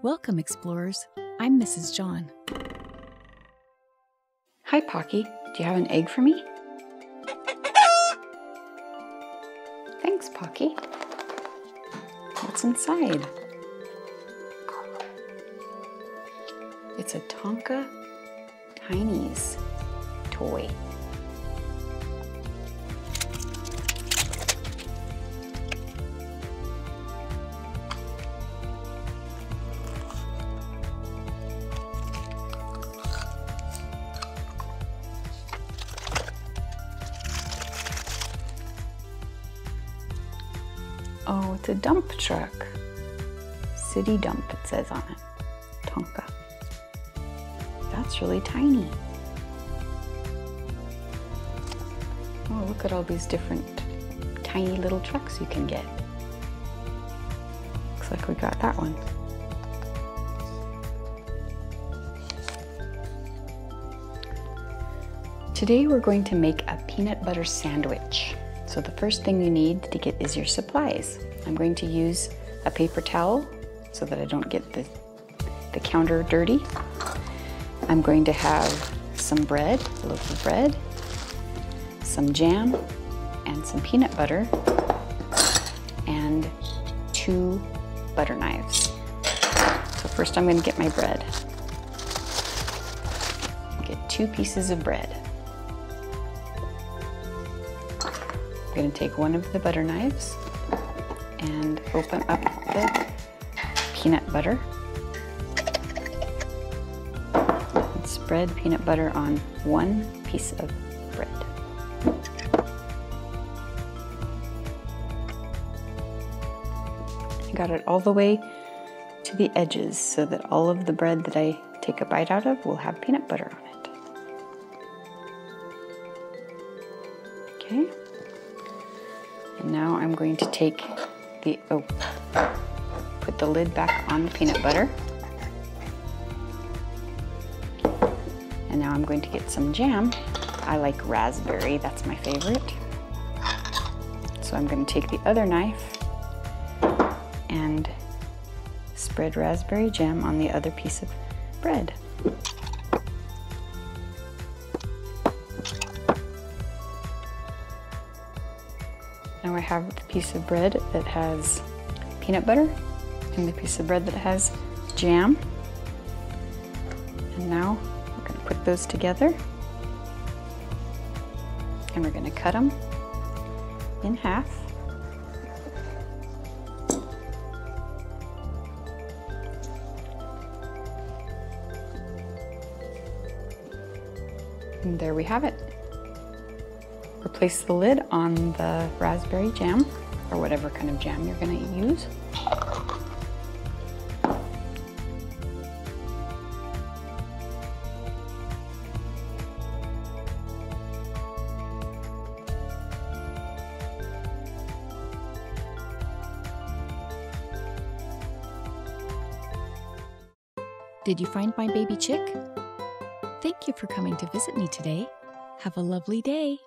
Welcome, explorers. I'm Mrs. John. Hi, Pocky. Do you have an egg for me? Thanks, Pocky. What's inside? It's a Tonka Tinies toy. Oh, it's a dump truck. City dump, it says on it. Tonka. That's really tiny. Oh, look at all these different tiny little trucks you can get. Looks like we got that one. Today we're going to make a peanut butter sandwich. So the first thing you need to get is your supplies. I'm going to use a paper towel so that I don't get the counter dirty. I'm going to have some bread, a loaf of bread, some jam, and some peanut butter, and 2 butter knives. So first I'm going to get my bread. Get 2 pieces of bread. I'm going to take one of the butter knives and open up the peanut butter. And spread peanut butter on 1 piece of bread. I got it all the way to the edges so that all of the bread that I take a bite out of will have peanut butter on it. Okay. And now I'm going to take put the lid back on the peanut butter. And now I'm going to get some jam. I like raspberry, that's my favorite. So I'm going to take the other knife and spread raspberry jam on the other piece of bread. Now I have the piece of bread that has peanut butter and the piece of bread that has jam. And now we're going to put those together and we're going to cut them in half. And there we have it. Replace the lid on the raspberry jam, or whatever kind of jam you're going to use. Did you find my baby chick? Thank you for coming to visit me today. Have a lovely day.